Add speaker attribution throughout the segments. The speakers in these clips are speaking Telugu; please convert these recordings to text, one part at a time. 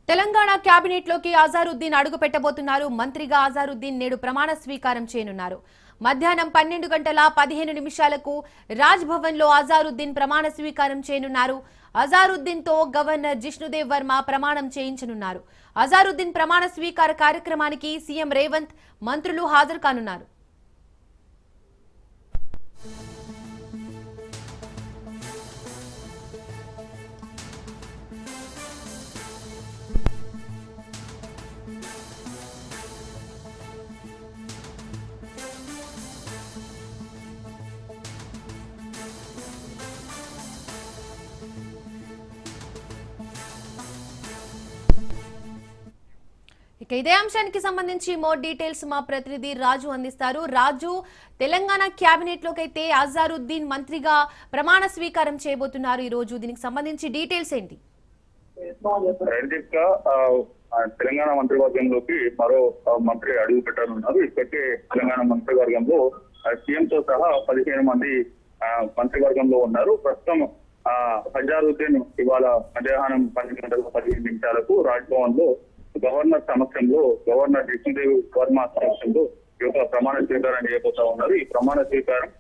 Speaker 1: తెలంగాణ కేబినెట్ లోకి అజారుద్దీన్ అడుగు పెట్టబోతున్నారు. మంత్రిగా అజారుద్దీన్ నేడు ప్రమాణ స్వీకారం చేయనున్నారు. మధ్యాహ్నం 12:15 రాజ్ భవన్ లో అజారుద్దీన్ ప్రమాణ స్వీకారం చేయనున్నారు. అజారుద్దీన్ తో గవర్నర్ జిష్ణుదేవ్ వర్మ ప్రమాణం చేయించనున్నారు. అజారుద్దీన్ ప్రమాణ స్వీకార కార్యక్రమానికి సీఎం రేవంత్, మంత్రులు హాజరు కానున్నారు. ఇక ఇదే అంశానికి సంబంధించి మోర్ డీటెయిల్స్ మా ప్రతినిధి రాజు అందిస్తారు. రాజు, తెలంగాణ కేబినెట్ లోకి అయితే అజారుద్దీన్ మంత్రిగా ప్రమాణ స్వీకారం చేయబోతున్నారు ఈ రోజు. దీనికి సంబంధించి డీటెయిల్స్ ఏంటి?
Speaker 2: తెలంగాణ మంత్రివర్గంలోకి మరో మంత్రి అడుగు పెట్టనున్నారు. ఇప్పటికే తెలంగాణ మంత్రివర్గంలో సీఎం తో సహా 15 మంది మంత్రివర్గంలో ఉన్నారు. ప్రస్తుతం అజారుద్దీన్ ఇవాళ మధ్యాహ్నం 12:15 రాజ్భవన్ లో గవర్నర్ సమక్షంలో, గవర్నర్ జిష్ణుదేవ్ వర్మ సమక్షంలో ఈ యొక్క ప్రమాణ స్వీకారం చేయబోతా ఉన్నారు. ఈ ప్రమాణ స్వీకారం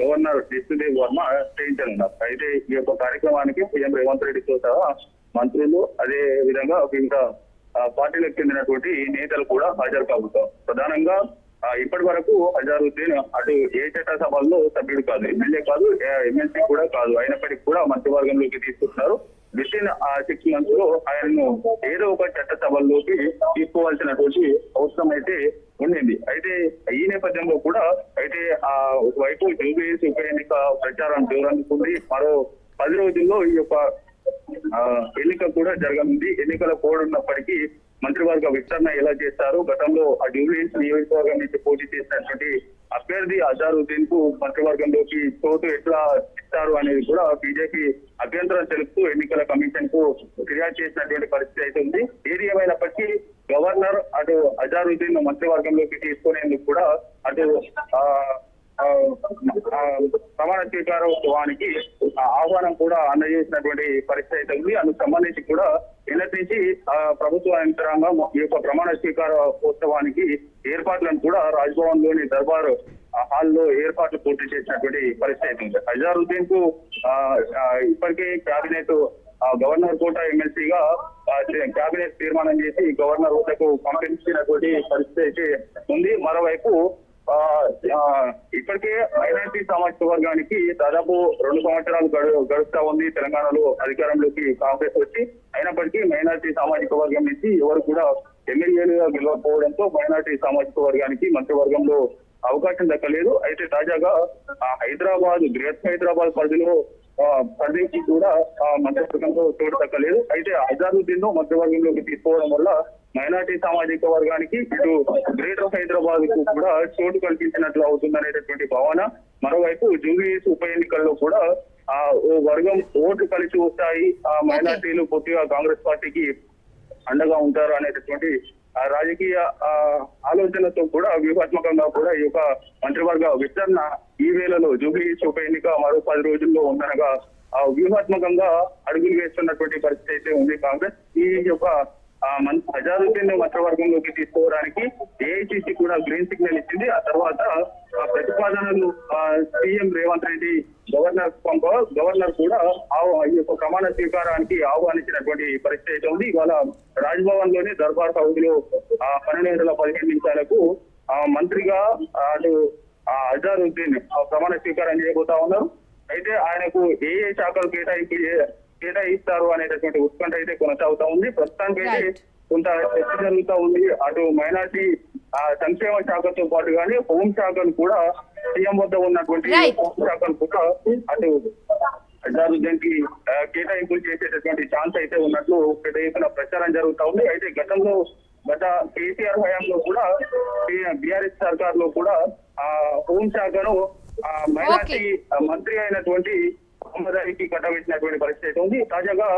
Speaker 2: గవర్నర్ జిష్ణుదేవ్ వర్మ చేయించనున్నారు. అయితే ఈ యొక్క కార్యక్రమానికి సీఎం రేవంత్ రెడ్డితో సహా మంత్రులు, అదే విధంగా వివిధ పార్టీలకు చెందినటువంటి నేతలు కూడా హాజరు కాబోతారు. ప్రధానంగా ఇప్పటి వరకు అజారుద్దీన్ అటు ఏ చట్టసభల్లో సభ్యుడు కాదు, ఎమ్మెల్యే కాదు, ఎమ్మెల్సీ కూడా కాదు. అయినప్పటికీ కూడా మంత్రివర్గంలోకి తీసుకుంటున్నారు. వితిన్ 6 months లో ఆయనను ఏదో ఒక చట్టసభల్లోకి తీసుకోవాల్సినటువంటి అవసరం అయితే ఉండింది. అయితే ఈ నేపథ్యంలో కూడా అయితే ఒకవైపు జూబ్లీహిల్స్ ఉప ఎన్నిక ప్రచారం జోరందుకుంది. మరో 10 రోజుల్లో ఈ యొక్క ఎన్నిక కూడా జరగనుంది. ఎన్నికల కోడ్ ఉన్నప్పటికీ మంత్రివర్గ విస్తరణ ఎలా చేస్తారు, గతంలో ఆ జూబ్లీహిల్స్ నియోజకవర్గం నుంచి పోటీ చేసినటువంటి అభ్యర్థి అజారుద్దీన్ కు మంత్రివర్గంలోకి చోటు ఎట్లా ఇస్తారు అనేది కూడా బీజేపీ అభ్యంతరం తెలుపుతూ ఎన్నికల కమిషన్ కు ఫిర్యాదు చేసినటువంటి పరిస్థితి అయితే ఉంది. ఏది ఏమైనప్పటికీ గవర్నర్ అటు అజారుద్దీన్ మంత్రివర్గంలోకి తీసుకునేందుకు కూడా అటు ప్రమాణ స్వీకారోత్సవానికి ఆహ్వానం కూడా అందజేసినటువంటి పరిస్థితి అయితే ఉంది. అందుకు సంబంధించి కూడా నిన్నటి నుంచి ప్రభుత్వ యంత్రాంగం ఈ యొక్క ప్రమాణ స్వీకారోత్సవానికి ఏర్పాట్లను కూడా రాజ్భవన్ లోని దర్బార్ హాల్లో ఏర్పాట్లు పూర్తి చేసినటువంటి పరిస్థితి అయితే ఉంది. అజారుద్దీన్ కు ఇప్పటికే కేబినెట్ గవర్నర్ కోట ఎమ్మెల్సీగా కేబినెట్ తీర్మానం చేసి గవర్నర్ వద్దకు పంపించినటువంటి పరిస్థితి అయితే ఉంది. మరోవైపు ఇప్పటికే మైనారిటీ సామాజిక వర్గానికి దాదాపు 2 సంవత్సరాలు గడుస్తా ఉంది తెలంగాణలో అధికారంలోకి కాంగ్రెస్ వచ్చి. అయినప్పటికీ మైనారిటీ సామాజిక వర్గం నుంచి ఎవరు కూడా ఎమ్మెల్యేలుగా గెలవకపోవడంతో మైనారిటీ సామాజిక వర్గానికి మంత్రివర్గంలో అవకాశం దక్కలేదు. అయితే తాజాగా హైదరాబాద్, గ్రేటర్ హైదరాబాద్ పరిధికి కూడా మంత్రివర్గంలో చోటు దక్కలేదు. అయితే అజారుద్దీన్ ను మంత్రివర్గంలోకి తీసుకోవడం వల్ల మైనార్టీ సామాజిక వర్గానికి ఇటు గ్రేటర్ హైదరాబాద్ కు కూడా చోటు కల్పించినట్లు అవుతుందనేటటువంటి భావన. మరోవైపు జూబ్లీహిల్స్ ఉప ఎన్నికల్లో కూడా ఓ వర్గం ఓట్లు కలిసి వస్తాయి, మైనార్టీలు పూర్తిగా కాంగ్రెస్ పార్టీకి అండగా ఉంటారు అనేటటువంటి రాజకీయ ఆలోచనతో కూడా వ్యూహాత్మకంగా కూడా ఈ యొక్క మంత్రివర్గ విస్తరణ ఈ వేళలో జూబ్లీహిల్స్ ఉప ఎన్నిక మరో 10 రోజుల్లో ఉందనగా వ్యూహాత్మకంగా అడుగులు వేస్తున్నటువంటి పరిస్థితి అయితే ఉంది కాంగ్రెస్. ఈ యొక్క అజారుద్దీన్ మంత్రివర్గంలోకి తీసుకోవడానికి ఏఐసిసి కూడా గ్రీన్ సిగ్నల్ ఇచ్చింది. ఆ తర్వాత ప్రతిపాదనలు సీఎం రేవంత్ రెడ్డి గవర్నర్ కూడా ఈ యొక్క ప్రమాణ స్వీకారానికి ఆహ్వానించినటువంటి పరిస్థితి అయితే ఉంది. ఇవాళ రాజ్భవన్ లోని దర్బార్ హౌస్ లో 12:15 మంత్రిగా అటు అజారుద్దీన్ ప్రమాణ స్వీకారం చేయబోతా ఉన్నారు. అయితే ఆయనకు ఏ శాఖలు కేటాయిస్తారు అనేటటువంటి ఉత్కంఠ అయితే కొనసాగుతా ఉంది. ప్రస్తుతానికి అయితే కొంత చర్చ జరుగుతూ ఉంది. అటు మైనార్టీ సంక్షేమ శాఖతో పాటు కానీ హోంశాఖను కూడా సీఎం వద్ద ఉన్నటువంటి హోంశాఖను కూడా అటు అజారుద్దీన్ కి కేటాయింపులు చేసేటటువంటి ఛాన్స్ అయితే ఉన్నట్లు పెద్ద ఎత్తున ప్రచారం జరుగుతా ఉంది. అయితే గతంలో గత కేసీఆర్ హయాంలో కూడా బీఆర్ఎస్ సర్కార్ లో కూడా హోంశాఖను మైనార్టీ మంత్రి అయినటువంటి మహమ్మదానికి కట్టబెట్టినటువంటి పరిస్థితి ఉంది. తాజాగా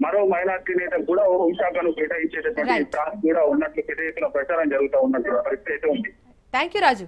Speaker 2: మరో మైనార్టీ నేతకు కూడా హోంశాఖను కేటాయించేటటువంటి ఛాన్స్ కూడా ఉన్నట్లు పెద్ద ఎత్తున ప్రచారం జరుగుతూ ఉన్నటువంటి పరిస్థితి ఉంది.
Speaker 1: Thank you Raju.